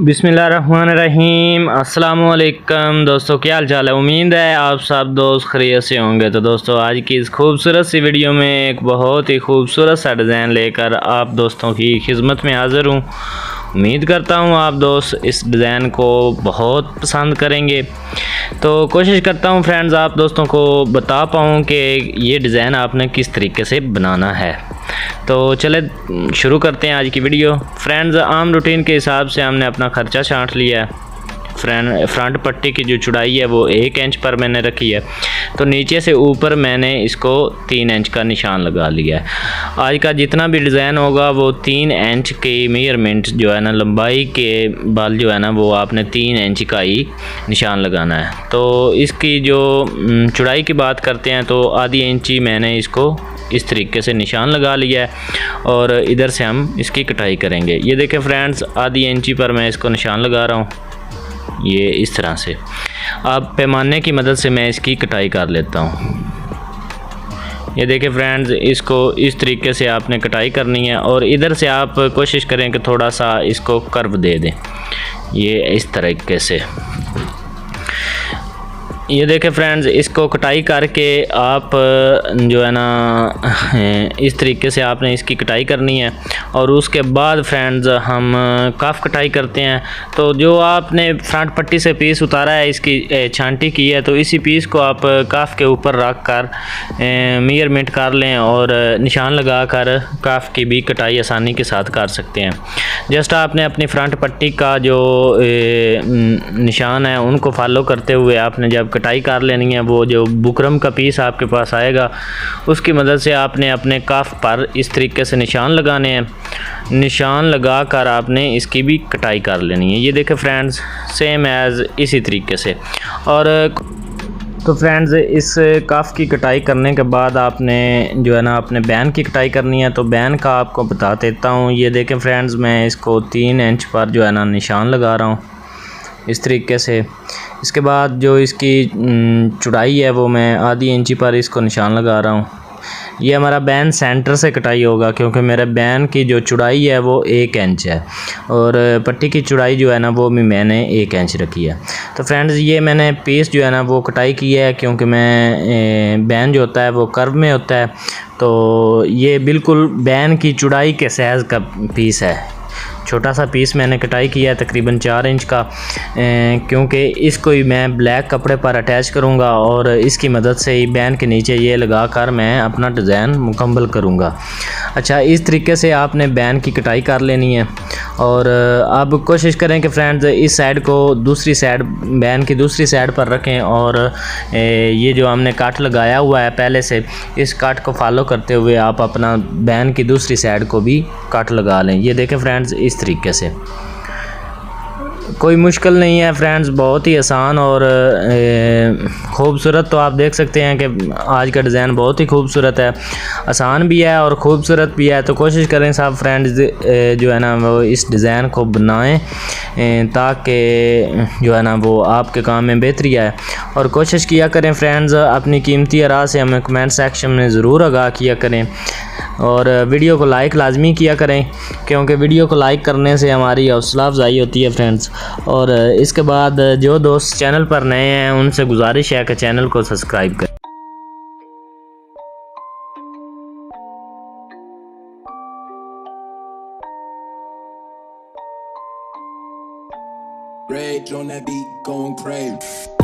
बिस्मिल्लाहिर्रहमानिर्रहीम। अस्सलामुअलैकुम दोस्तों, क्या हाल चाल है। उम्मीद है आप सब दोस्त खैरियत से होंगे। तो दोस्तों, आज की इस खूबसूरत सी वीडियो में एक बहुत ही खूबसूरत सा डिज़ाइन लेकर आप दोस्तों की खिदमत में हाज़िर हूँ। उम्मीद करता हूँ आप दोस्त इस डिज़ाइन को बहुत पसंद करेंगे। तो कोशिश करता हूँ फ्रेंड्स आप दोस्तों को बता पाऊँ कि ये डिज़ाइन आपने किस तरीके से बनाना है। तो चले शुरू करते हैं आज की वीडियो। फ्रेंड्स, आम रूटीन के हिसाब से हमने अपना ख़र्चा छांट लिया है। फ्रंट पट्टी की जो चौड़ाई है वो 1 इंच पर मैंने रखी है। तो नीचे से ऊपर मैंने इसको 3 इंच का निशान लगा लिया है। आज का जितना भी डिज़ाइन होगा वो 3 इंच की मेजरमेंट जो है ना, लंबाई के बाल जो है ना, वो आपने 3 इंच का ही निशान लगाना है। तो इसकी जो चौड़ाई की बात करते हैं तो आधी इंची मैंने इसको इस तरीके से निशान लगा लिया है और इधर से हम इसकी कटाई करेंगे। ये देखें फ्रेंड्स, आधी इंची पर मैं इसको निशान लगा रहा हूँ, ये इस तरह से। अब पैमाने की मदद से मैं इसकी कटाई कर लेता हूँ। ये देखें फ्रेंड्स, इसको इस तरीके से आपने कटाई करनी है और इधर से आप कोशिश करें कि थोड़ा सा इसको कर्व दे दें, ये इस तरीके से। ये देखें फ्रेंड्स, इसको कटाई करके आप जो है ना, इस तरीके से आपने इसकी कटाई करनी है। और उसके बाद फ्रेंड्स हम काफ कटाई करते हैं। तो जो आपने फ्रंट पट्टी से पीस उतारा है, इसकी छांटी की है, तो इसी पीस को आप काफ के ऊपर रख कर मेजरमेंट कर लें और निशान लगा कर काफ की भी कटाई आसानी के साथ कर सकते हैं। जस्ट आपने अपनी फ्रंट पट्टी का जो निशान है उनको फॉलो करते हुए आपने जब कटाई कर लेनी है, वो जो बुकरम का पीस आपके पास आएगा उसकी मदद से आपने अपने काफ पर इस तरीके से निशान लगाने हैं। निशान लगा कर आपने इसकी भी कटाई कर लेनी है। ये देखें फ्रेंड्स, सेम एज़ इसी तरीके से। और तो फ्रेंड्स, इस काफ की कटाई करने के बाद आपने जो है ना अपने बैन की कटाई करनी है। तो बैन का आपको बता देता हूँ। ये देखें फ्रेंड्स, मैं इसको 3 इंच पर जो है ना निशान लगा रहा हूँ इस तरीके से। इसके बाद जो इसकी चौड़ाई है वो मैं आधी इंची पर इसको निशान लगा रहा हूँ। ये हमारा बैन सेंटर से कटाई होगा क्योंकि मेरे बैन की जो चौड़ाई है वो 1 इंच है और पट्टी की चौड़ाई जो है ना वो भी मैंने 1 इंच रखी है। तो फ्रेंड्स, ये मैंने पीस जो है ना वो कटाई की है क्योंकि मैं बैन जो होता है वो कर्व में होता है। तो ये बिल्कुल बैन की चौड़ाई के साइज़ का पीस है। छोटा सा पीस मैंने कटाई किया है तकरीबन 4 इंच का, क्योंकि इसको ही मैं ब्लैक कपड़े पर अटैच करूँगा और इसकी मदद से ही बैन के नीचे ये लगा कर मैं अपना डिज़ाइन मुकम्मल करूँगा। अच्छा, इस तरीके से आपने बैन की कटाई कर लेनी है। और अब कोशिश करें कि फ्रेंड्स इस साइड को दूसरी साइड, बैन की दूसरी साइड पर रखें और ये जो हमने काट लगाया हुआ है पहले से, इस काट को फॉलो करते हुए आप अपना बैन की दूसरी साइड को भी काट लगा लें। ये देखें फ्रेंड्स, इस तरीके से। कोई मुश्किल नहीं है फ्रेंड्स, बहुत ही आसान और ख़ूबसूरत। तो आप देख सकते हैं कि आज का डिज़ाइन बहुत ही खूबसूरत है, आसान भी है और ख़ूबसूरत भी है। तो कोशिश करें सब फ्रेंड्स जो है ना वो इस डिज़ाइन को बनाएं ताकि जो है ना वो आपके काम में बेहतरी आए। और कोशिश किया करें फ्रेंड्स, अपनी कीमती आरा से हमें कमेंट सेक्शन में ज़रूर आगाह किया करें और वीडियो को लाइक लाजमी किया करें क्योंकि वीडियो को लाइक करने से हमारी हौसला अफजाई होती है फ्रेंड्स। और इसके बाद जो दोस्त चैनल पर नए हैं उनसे गुजारिश है कि चैनल को सब्सक्राइब करें। Rage on that beat, going crazy.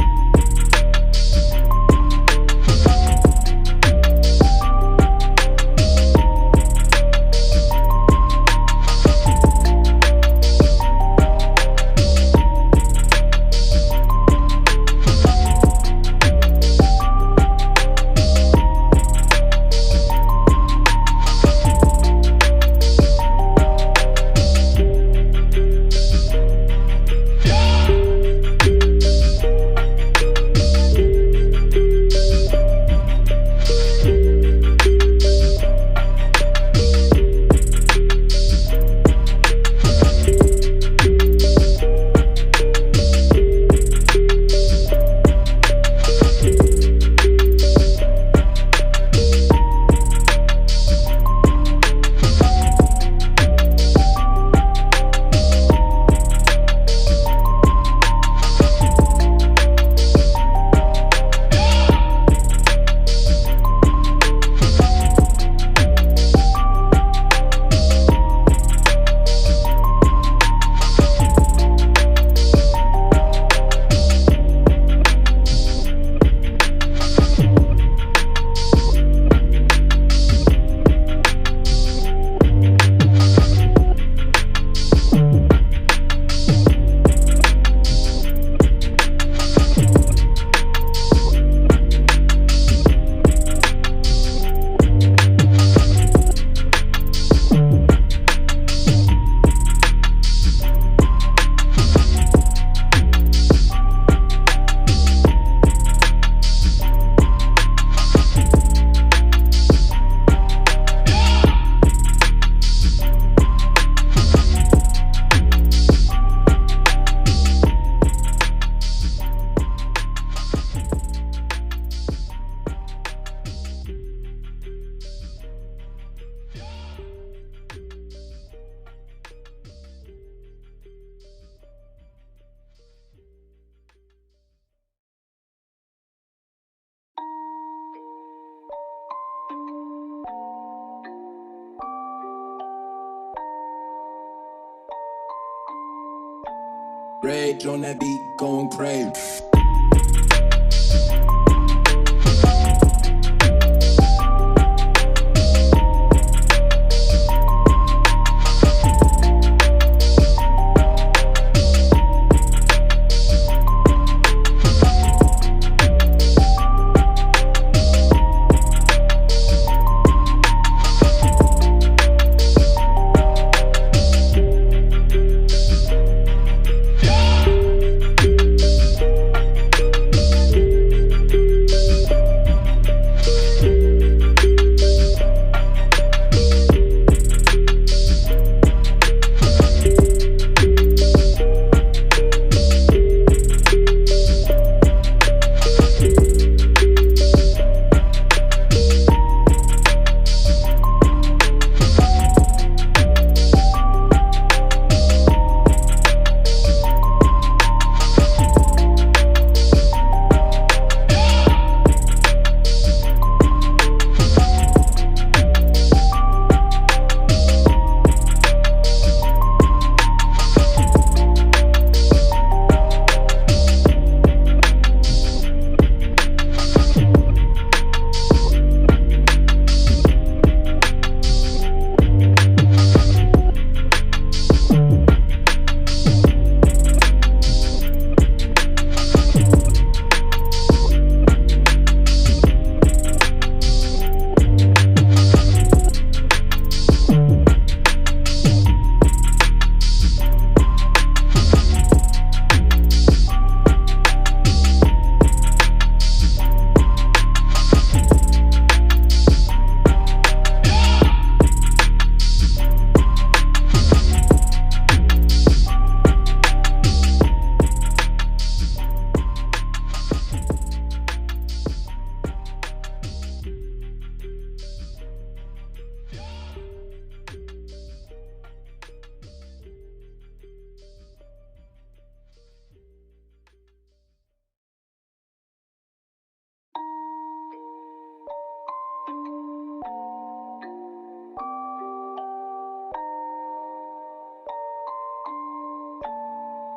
Rage on that beat, going crazy.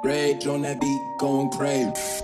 Rage on that beat, going crazy.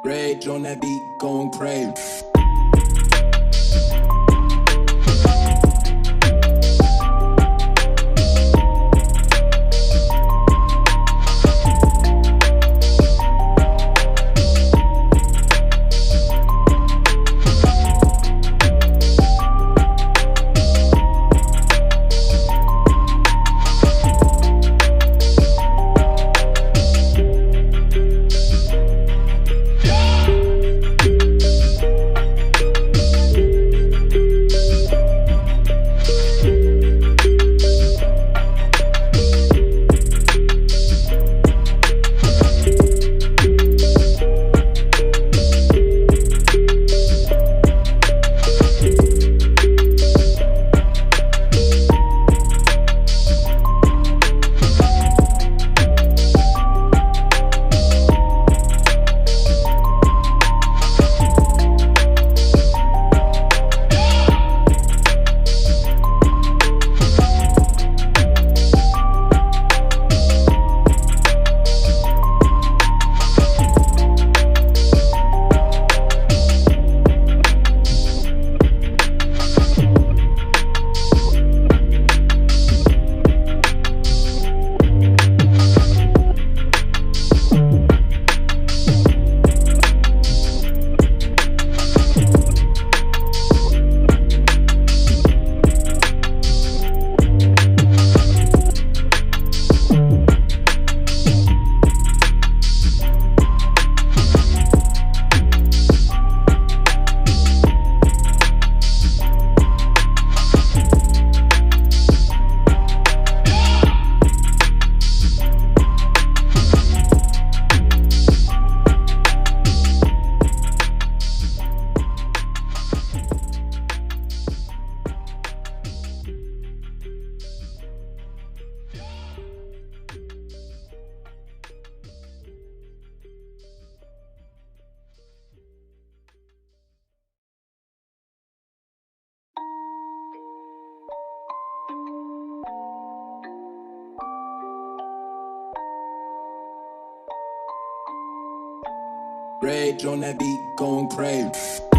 Rage on that beat, going crazy. Rage on that beat, going crazy.